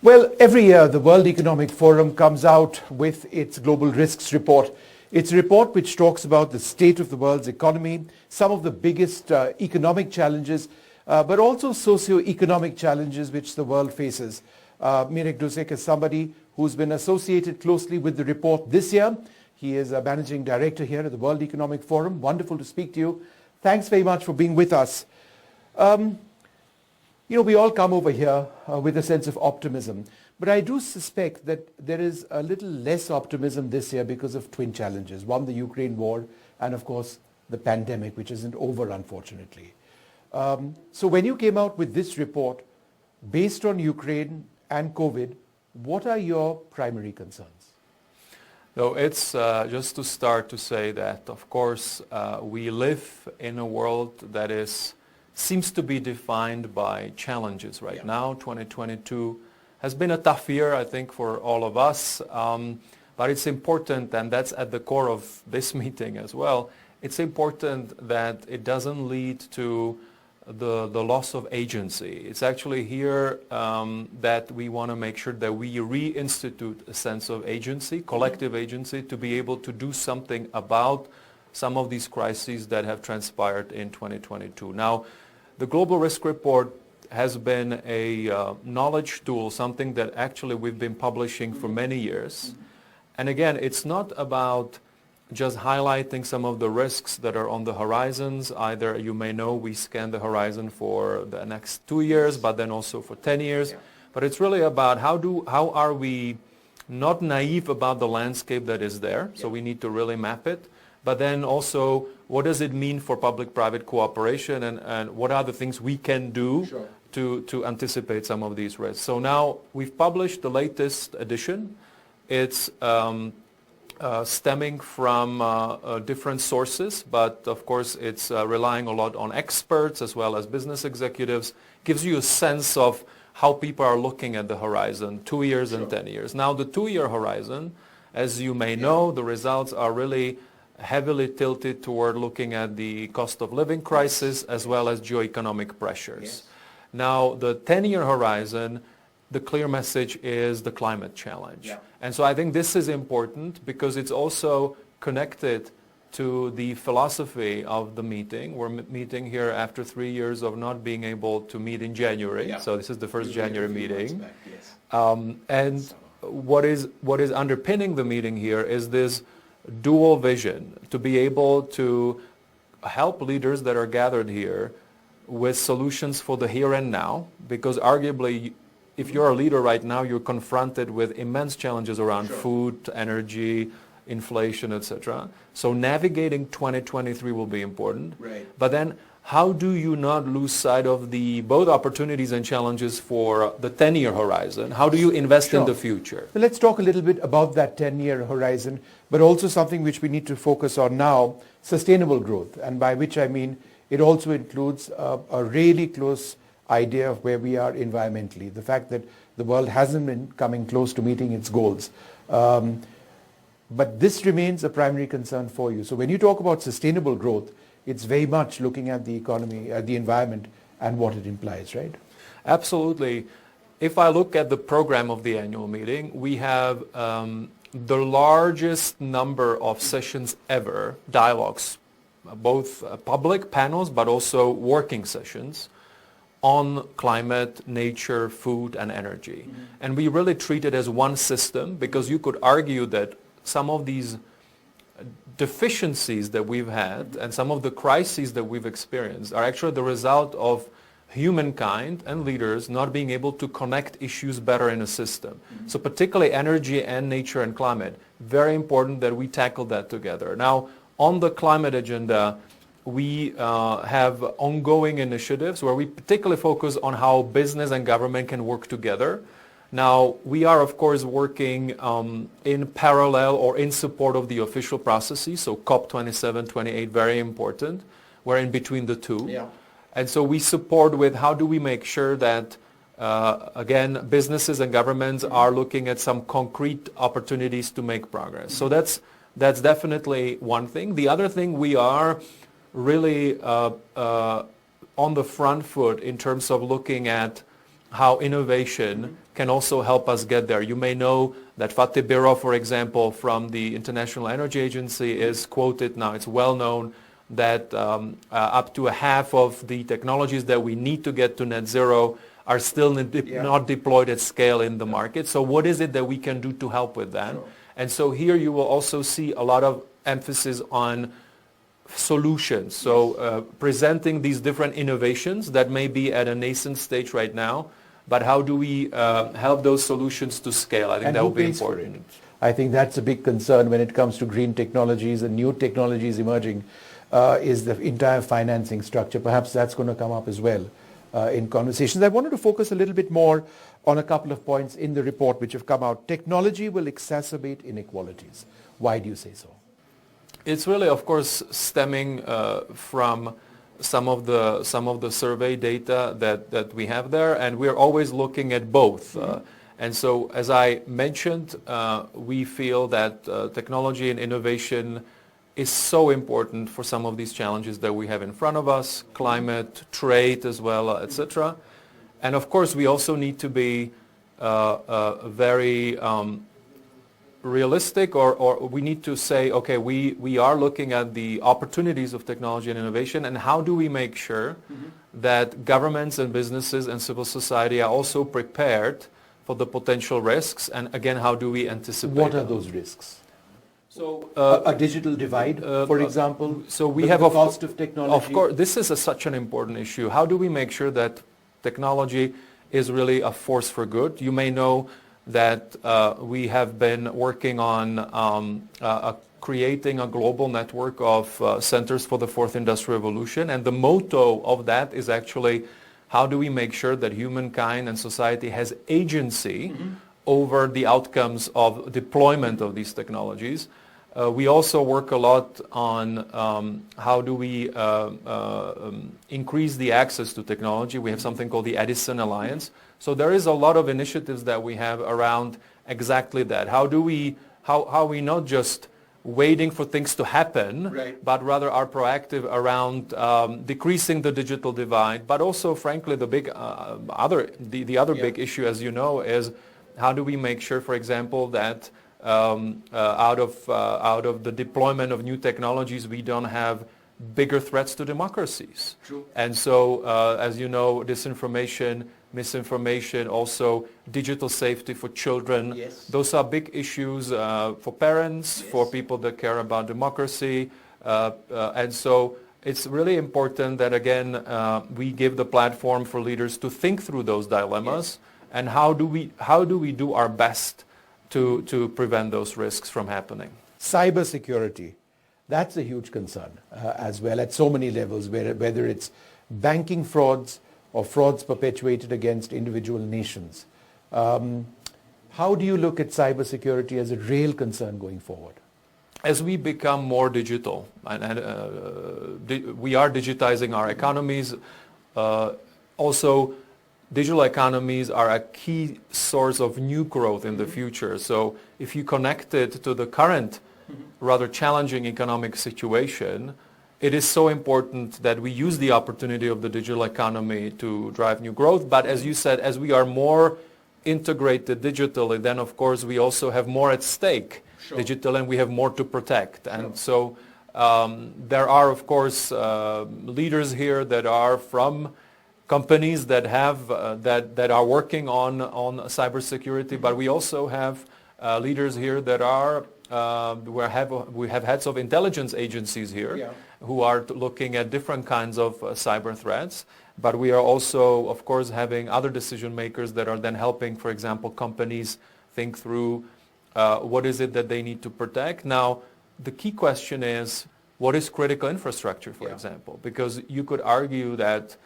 Well, every year the World Economic Forum comes out with its Global Risks Report. It's a report which talks about the state of the world's economy, some of the biggest economic challenges, but also socio-economic challenges which the world faces. Mirek Dusek is somebody who's been associated closely with the report this year. He is a managing director here at the World Economic Forum. Wonderful to speak to you. Thanks very much for being with us. We all come over here with a sense of optimism, but I do suspect that there is a little less optimism this year because of twin challenges. One, the Ukraine war, and of course, the pandemic, which isn't over, unfortunately. So when you came out with this report, based on Ukraine and COVID, what are your primary concerns? No, it's just to start to say that, of course, we live in a world that seems to be defined by challenges right now. 2022 has been a tough year, I think, for all of us. But it's important, and that's at the core of this meeting as well, it's important that it doesn't lead to the loss of agency. It's actually here that we want to make sure that we reinstitute a sense of agency, collective agency, to be able to do something about some of these crises that have transpired in 2022. Now, the Global Risk Report has been a knowledge tool, something that actually we've been publishing for many years. And again, it's not about just highlighting some of the risks that are on the horizons. Either, you may know, we scan the horizon for the next 2 years, but then also for 10 years. Yeah. But it's really about how are we not naive about the landscape that is there, so we need to really map it. But then also, what does it mean for public-private cooperation, and what are the things we can do to anticipate some of these risks? So now we've published the latest edition. It's stemming from different sources, but of course it's relying a lot on experts as well as business executives. Gives you a sense of how people are looking at the horizon, 2 years and 10 years. Now the 2-year horizon, as you may know, the results are really heavily tilted toward looking at the cost of living crisis as well as geoeconomic pressures. Now the 10-year horizon, the clear message is the climate challenge. And so I think this is important because it's also connected to the philosophy of the meeting. We're meeting here after 3 years of not being able to meet in January. So this is the first January meeting. And what is underpinning the meeting here is this dual vision, to be able to help leaders that are gathered here with solutions for the here and now, because arguably if you're a leader right now, you're confronted with immense challenges around food, energy, inflation, etc. So navigating 2023 will be important. But then how do you not lose sight of the both opportunities and challenges for the 10-year horizon? How do you invest in the future? So let's talk a little bit about that 10-year horizon, but also something which we need to focus on now, sustainable growth. And by which I mean it also includes a really close idea of where we are environmentally, the fact that the world hasn't been coming close to meeting its goals. But this remains a primary concern for you. So when you talk about sustainable growth, it's very much looking at the economy, the environment, and what it implies, right? Absolutely. If I look at the program of the annual meeting, we have the largest number of sessions ever, dialogues, both public panels, but also working sessions on climate, nature, food, and energy. And we really treat it as one system, because you could argue that some of these deficiencies that we've had and some of the crises that we've experienced are actually the result of humankind and leaders not being able to connect issues better in a system. So particularly energy and nature and climate, very important that we tackle that together. Now, on the climate agenda, we have ongoing initiatives where we particularly focus on how business and government can work together. Now, we are, of course, working in parallel or in support of the official processes, so COP27, 28, very important. We're in between the two. And so we support with how do we make sure that, again, businesses and governments are looking at some concrete opportunities to make progress. So that's definitely one thing. The other thing, we are really on the front foot in terms of looking at how innovation can also help us get there. You may know that Fatih Birol, for example, from the International Energy Agency is quoted now, it's well known that up to a half of the technologies that we need to get to net zero are still not deployed at scale in the market. So what is it that we can do to help with that? Sure. And so here you will also see a lot of emphasis on solutions. So presenting these different innovations that may be at a nascent stage right now, but how do we help those solutions to scale? I think that will be important. I think that's a big concern when it comes to green technologies and new technologies emerging, is the entire financing structure. Perhaps that's going to come up as well in conversations. I wanted to focus a little bit more on a couple of points in the report which have come out. Technology will exacerbate inequalities. Why do you say so? It's really, of course, stemming from some of the survey data that we have there, and we're always looking at both. And so, as I mentioned, we feel that technology and innovation is so important for some of these challenges that we have in front of us, climate, trade as well, etc. And of course, we also need to be very realistic, or we need to say, okay, we are looking at the opportunities of technology and innovation, and how do we make sure that governments and businesses and civil society are also prepared for the potential risks, and again, how do we anticipate What are those risks? So a digital divide, for example. So we have the cost of technology. Of course, this is such an important issue. How do we make sure that technology is really a force for good? You may know that we have been working on creating a global network of centers for the fourth industrial revolution, and the motto of that is actually, how do we make sure that humankind and society has agency over the outcomes of deployment of these technologies? We also work a lot on how do we increase the access to technology. We have something called the Edison Alliance. So there is a lot of initiatives that we have around exactly that. How are we not just waiting for things to happen, but rather are proactive around decreasing the digital divide. But also, frankly, the big other big issue, as you know, is how do we make sure, for example, that out of the deployment of new technologies, we don't have bigger threats to democracies. True. And so, as you know, disinformation, misinformation, also digital safety for children. Yes. Those are big issues for parents, for people that care about democracy. And so it's really important that, again, we give the platform for leaders to think through those dilemmas. And how do we do our best to prevent those risks from happening? Cybersecurity, that's a huge concern as well at so many levels, whether it's banking frauds or frauds perpetuated against individual nations. How do you look at cybersecurity as a real concern going forward? As we become more digital, and we are digitizing our economies, also digital economies are a key source of new growth in the future. So if you connect it to the current rather challenging economic situation, it is so important that we use the opportunity of the digital economy to drive new growth. But as you said, as we are more integrated digitally, then of course we also have more at stake digitally, and we have more to protect. And so there are, of course, leaders here that are from companies that have that are working on cybersecurity, but we also have leaders here that are we have heads of intelligence agencies here who are looking at different kinds of cyber threats. But we are also, of course, having other decision makers that are then helping, for example, companies think through what is it that they need to protect. Now, the key question is, what is critical infrastructure, for example? Because you could argue that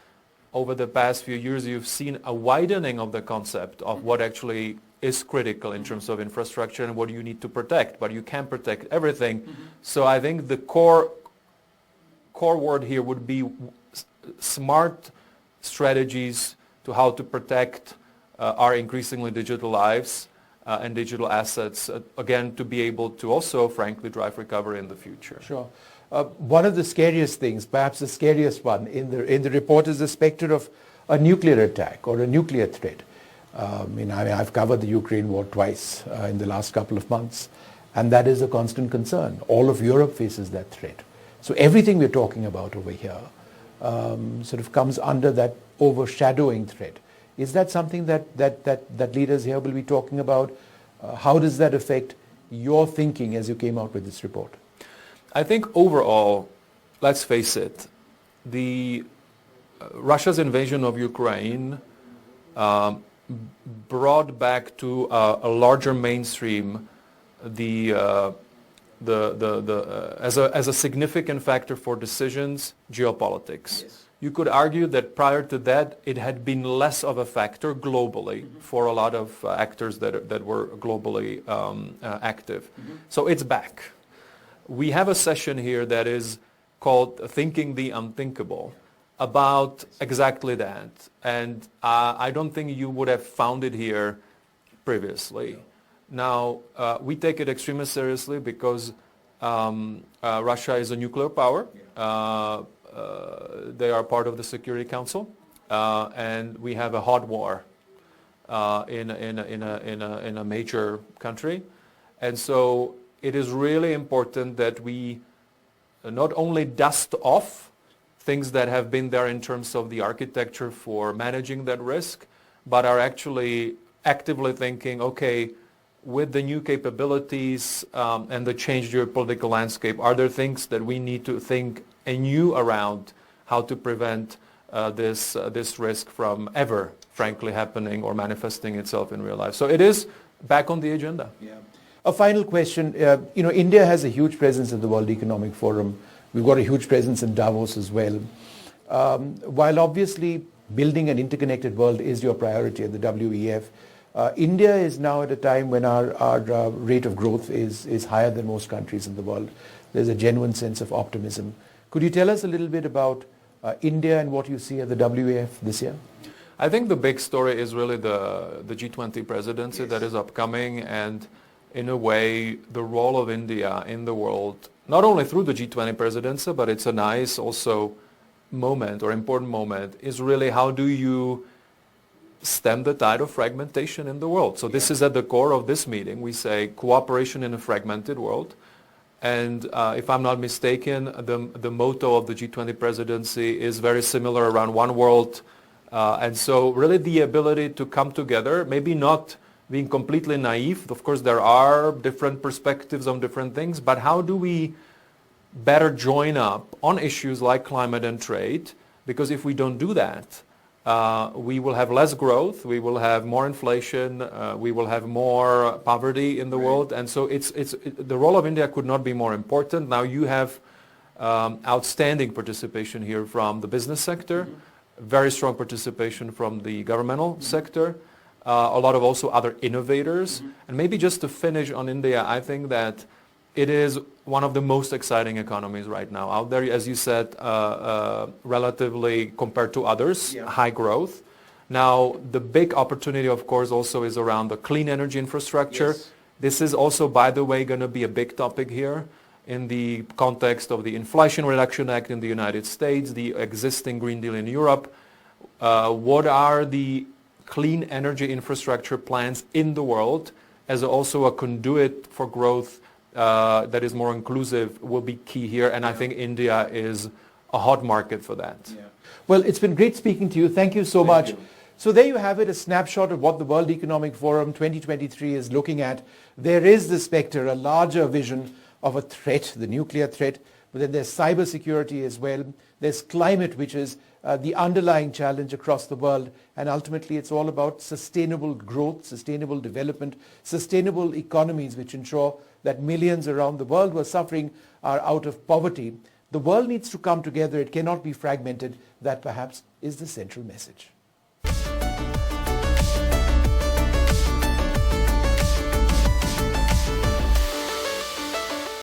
over the past few years, you've seen a widening of the concept of what actually is critical in terms of infrastructure and what you need to protect, but you can't protect everything. So I think the core word here would be smart strategies to how to protect our increasingly digital lives and digital assets, again, to be able to also, frankly, drive recovery in the future. Sure. One of the scariest things, perhaps the scariest one in the report, is the specter of a nuclear attack or a nuclear threat. I've covered the Ukraine war twice in the last couple of months, and that is a constant concern. All of Europe faces that threat. So everything we're talking about over here sort of comes under that overshadowing threat. Is that something that leaders here will be talking about? How does that affect your thinking as you came out with this report? I think overall, let's face it, Russia's invasion of Ukraine brought back to a larger mainstream as a significant factor for decisions, geopolitics. Yes. You could argue that prior to that, it had been less of a factor globally for a lot of actors that were globally active. So it's back. We have a session here that is called Thinking the Unthinkable, about exactly that. And I don't think you would have found it here previously. Now, we take it extremely seriously because Russia is a nuclear power. They are part of the Security Council, and we have a hot war in a major country. And so it is really important that we not only dust off things that have been there in terms of the architecture for managing that risk, but are actually actively thinking, okay, with the new capabilities and the changed geopolitical landscape, are there things that we need to think anew around how to prevent this risk from ever, frankly, happening or manifesting itself in real life? So it is back on the agenda. Yeah. A final question. India has a huge presence at the World Economic Forum. We've got a huge presence in Davos as well. While obviously building an interconnected world is your priority at the WEF, India is now at a time when our rate of growth is higher than most countries in the world. There's a genuine sense of optimism. Could you tell us a little bit about India and what you see at the WEF this year? I think the big story is really the G20 presidency that is upcoming, and in a way the role of India in the world, not only through the G20 presidency, but it's a nice also moment or important moment, is really how do you stem the tide of fragmentation in the world. So this is at the core of this meeting. We say cooperation in a fragmented world. And if I'm not mistaken, the motto of the G20 presidency is very similar, around one world. And so really the ability to come together, maybe not being completely naive. Of course, there are different perspectives on different things, but how do we better join up on issues like climate and trade? Because if we don't do that, we will have less growth, we will have more inflation, we will have more poverty in the world. And so the role of India could not be more important. Now you have outstanding participation here from the business sector, very strong participation from the governmental sector, a lot of also other innovators. And maybe just to finish on India, I think that it is one of the most exciting economies right now out there. As you said, relatively compared to others, high growth. Now, the big opportunity, of course, also is around the clean energy infrastructure. Yes. This is also, by the way, going to be a big topic here in the context of the Inflation Reduction Act in the United States, the existing Green Deal in Europe. What are the clean energy infrastructure plans in the world as also a conduit for growth that is more inclusive will be key here, and I think India is a hot market for that. Yeah. Well, it's been great speaking to you. Thank you so much. So there you have it, a snapshot of what the World Economic Forum 2023 is looking at. There is the spectre, a larger vision of a threat, the nuclear threat, but then there's cybersecurity as well. There's climate, which is the underlying challenge across the world, and ultimately it's all about sustainable growth, sustainable development, sustainable economies which ensure that millions around the world who are suffering are out of poverty. The world needs to come together. It cannot be fragmented. That perhaps is the central message.